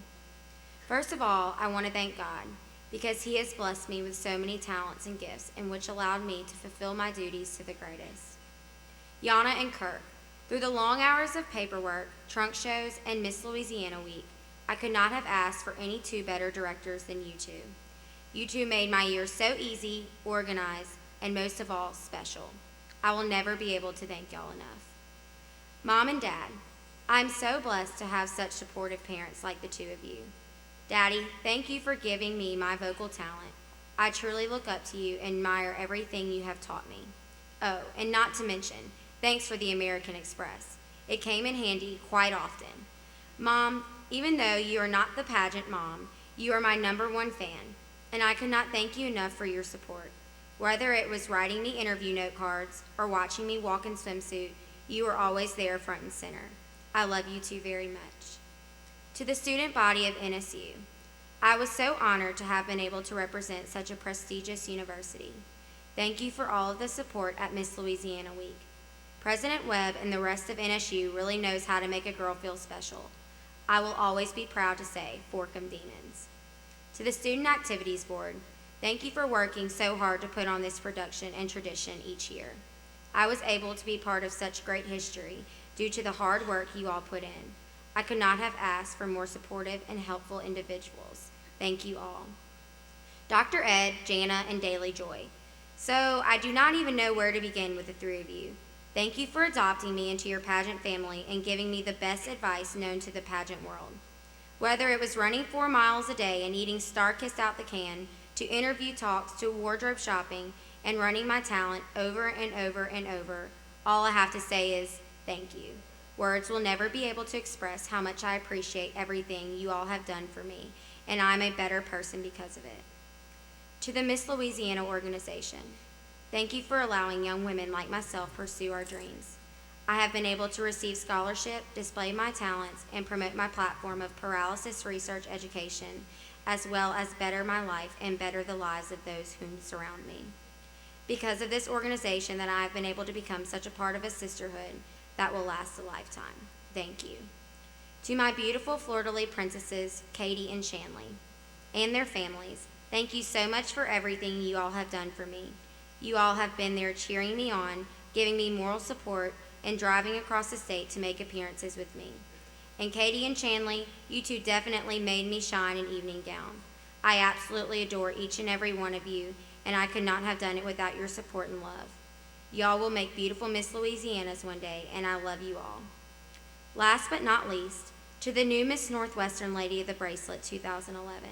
Speaker 12: First of all, I want to thank God because He has blessed me with so many talents and gifts, and which allowed me to fulfill my duties to the greatest. Yana and Kirk, through the long hours of paperwork, trunk shows, and Miss Louisiana Week, I could not have asked for any two better directors than you two. You two made my year so easy, organized, and most of all, special. I will never be able to thank y'all enough. Mom and Dad, I'm so blessed to have such supportive parents like the two of you. Daddy, thank you for giving me my vocal talent. I truly look up to you and admire everything you have taught me. Oh, and not to mention, thanks for the American Express. It came in handy quite often. Mom, even though you are not the pageant mom, you are my #1 fan, and I could not thank you enough for your support. Whether it was writing me interview note cards or watching me walk in swimsuit, you were always there front and center. I love you two very much. To the student body of NSU, I was so honored to have been able to represent such a prestigious university. Thank you for all of the support at Miss Louisiana Week. President Webb and the rest of NSU really knows how to make a girl feel special. I will always be proud to say, Fork 'em Demons. To the Student Activities Board, thank you for working so hard to put on this production and tradition each year. I was able to be part of such great history due to the hard work you all put in. I could not have asked for more supportive and helpful individuals. Thank you all. Dr. Ed, Jana, and Daily Joy. So I do not even know where to begin with the three of you. Thank you for adopting me into your pageant family and giving me the best advice known to the pageant world. Whether it was running 4 miles a day and eating Star-Kissed out the can, to interview talks, to wardrobe shopping, and running my talent over and over and over, all I have to say is thank you. Words will never be able to express how much I appreciate everything you all have done for me, and I'm a better person because of it. To the Miss Louisiana organization, thank you for allowing young women like myself pursue our dreams. I have been able to receive scholarship, display my talents, and promote my platform of paralysis research education, as well as better my life and better the lives of those whom surround me. Because of this organization that I have been able to become such a part of a sisterhood that will last a lifetime. Thank you. To my beautiful fleur-de-lis princesses, Katie and Shanley, and their families, thank you so much for everything you all have done for me. You all have been there cheering me on, giving me moral support, and driving across the state to make appearances with me. And Katie and Shanley, you two definitely made me shine in evening gown. I absolutely adore each and every one of you, and I could not have done it without your support and love. Y'all will make beautiful Miss Louisianas one day, and I love you all. Last but not least, to the new Miss Northwestern Lady of the Bracelet 2011.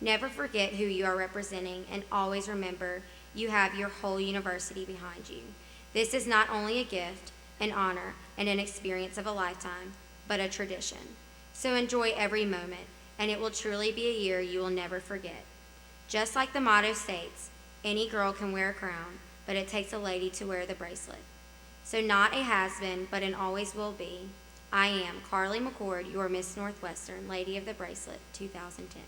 Speaker 12: Never forget who you are representing, and always remember you have your whole university behind you. This is not only a gift, an honor, and an experience of a lifetime, but a tradition. So enjoy every moment, and it will truly be a year you will never forget. Just like the motto states, any girl can wear a crown, but it takes a lady to wear the bracelet. So not a has-been, but an always will be. I am Carly McCord, your Miss Northwestern Lady of the Bracelet 2010.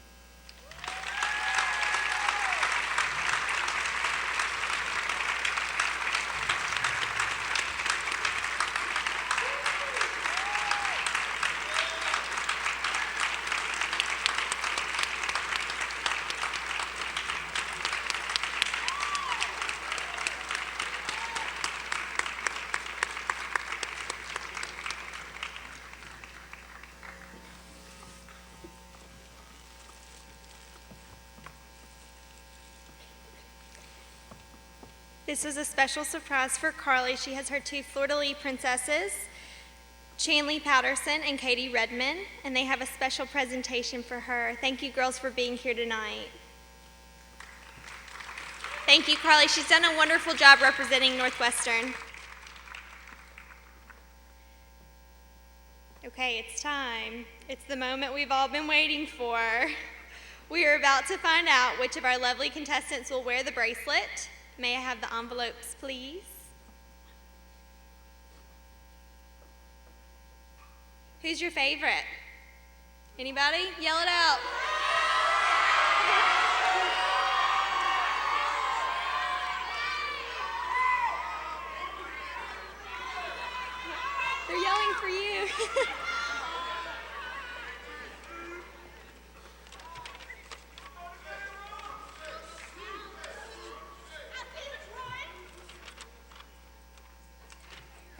Speaker 7: This is a special surprise for Carly. She has her two fleur-de-lis princesses, Chanley Patterson and Katie Redmond, and they have a special presentation for her. Thank you, girls, for being here tonight. Thank you, Carly. She's done a wonderful job representing Northwestern. Okay, it's time. It's the moment we've all been waiting for. We are about to find out which of our lovely contestants will wear the bracelet. May I have the envelopes, please? Who's your favorite? Anybody? Yell it out. They're yelling for you.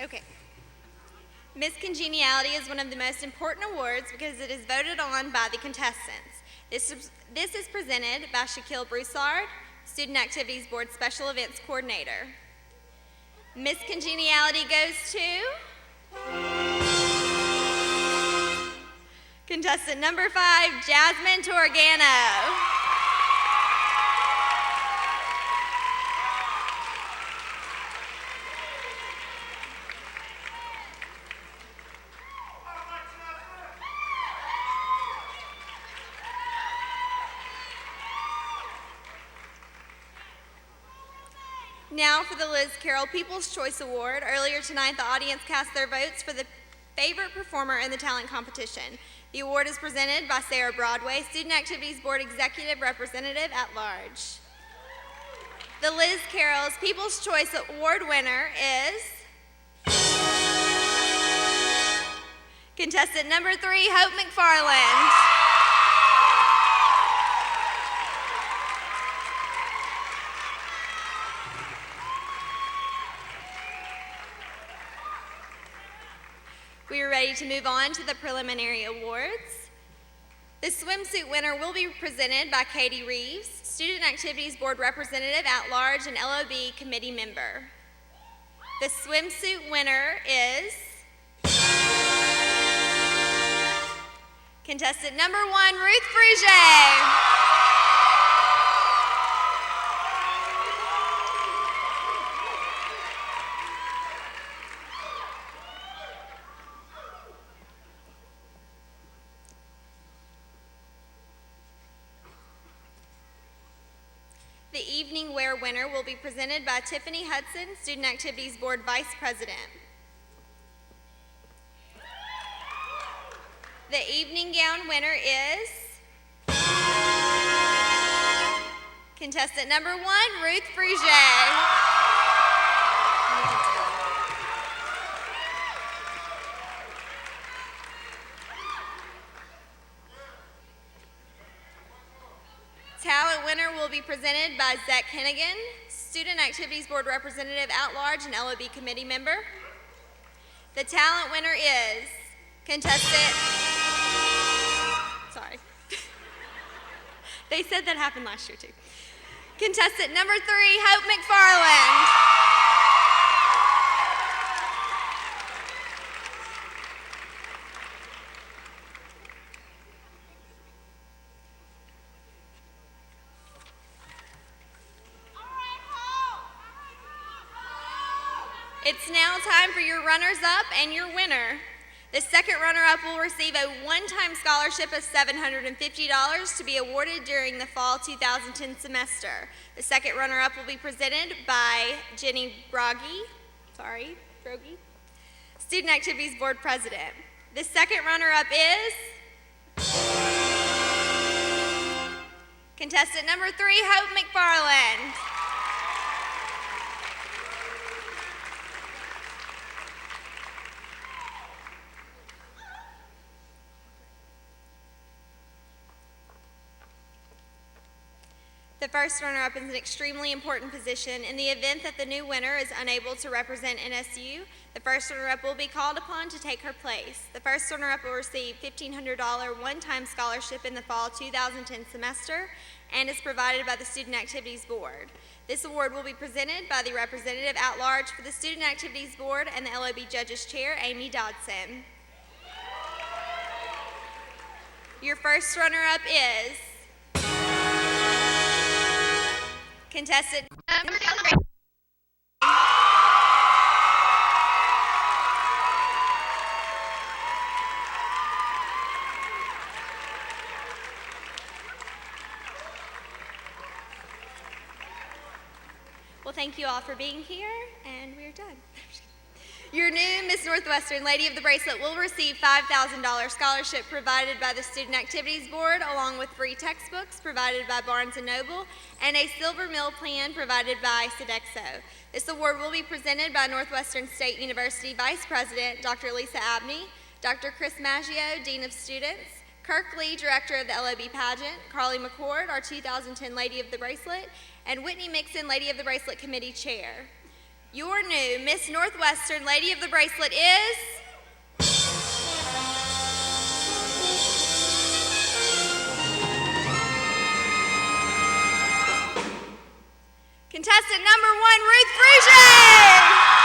Speaker 7: Okay. Miss Congeniality is one of the most important awards because it is voted on by the contestants. This is presented by Shaquille Broussard, Student Activities Board Special Events Coordinator. Miss Congeniality goes to contestant number 5, Jasmine Torgano. Now for the Liz Carroll People's Choice Award. Earlier tonight, the audience cast their votes for the favorite performer in the talent competition. The award is presented by Sarah Broadway, Student Activities Board Executive Representative at Large. The Liz Carroll's People's Choice Award winner is contestant number 3, Hope McFarland. We are ready to move on to the preliminary awards. The swimsuit winner will be presented by Katie Reeves, Student Activities Board Representative at Large and LOB Committee Member. The swimsuit winner is contestant number 1, Ruth Fruge. The evening wear winner will be presented by Tiffany Hudson, Student Activities Board Vice President. The evening gown winner is contestant number 1, Ruth Fruge. Talent winner will be presented by Zach Hennigan, Student Activities Board Representative at Large and LOB Committee member. The talent winner is contestant, sorry. They said that happened last year too. Contestant number 3, Hope McFarland. It's now time for your runners-up and your winner. The second runner-up will receive a one-time scholarship of $750 to be awarded during the fall 2010 semester. The second runner-up will be presented by Jenny Brogy, Student Activities Board President. The second runner-up is contestant number 3, Hope McFarland. The first runner-up is an extremely important position. In the event that the new winner is unable to represent NSU, the first runner-up will be called upon to take her place. The first runner-up will receive $1,500 one-time scholarship in the fall 2010 semester and is provided by the Student Activities Board. This award will be presented by the Representative at Large for the Student Activities Board and the LOB Judges Chair, Amy Dodson. Your first runner-up is contestant number 3. Well, thank you all for being here, and we're done. Your new Miss Northwestern Lady of the Bracelet will receive $5,000 scholarship provided by the Student Activities Board, along with free textbooks provided by Barnes & Noble, and a silver meal plan provided by Sodexo. This award will be presented by Northwestern State University Vice President Dr. Lisa Abney, Dr. Chris Maggio, Dean of Students, Kirk Lee, Director of the LOB Pageant, Carly McCord, our 2010 Lady of the Bracelet, and Whitney Mixon, Lady of the Bracelet Committee Chair. Your new Miss Northwestern Lady of the Bracelet is contestant number 1, Ruth Fruge.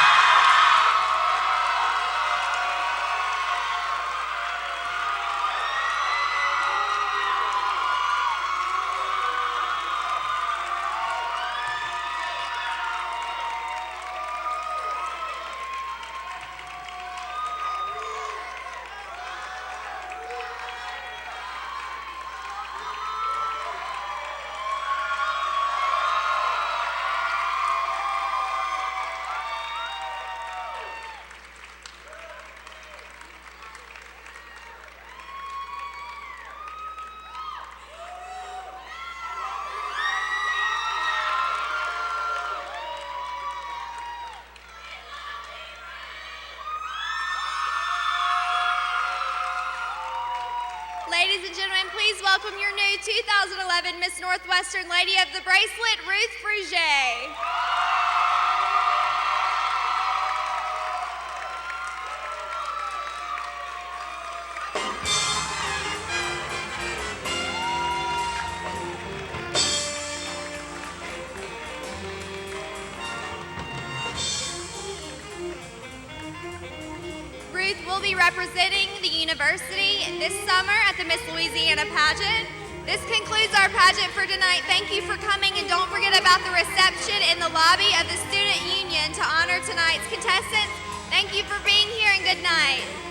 Speaker 7: Ladies and gentlemen, please welcome your new 2011 Miss Northwestern Lady of the Bracelet, Ruth Fruge. Ruth will be representing the university this summer at the Miss Louisiana pageant. This concludes our pageant for tonight. Thank you for coming, and don't forget about the reception in the lobby of the Student Union to honor tonight's contestants. Thank you for being here, and good night.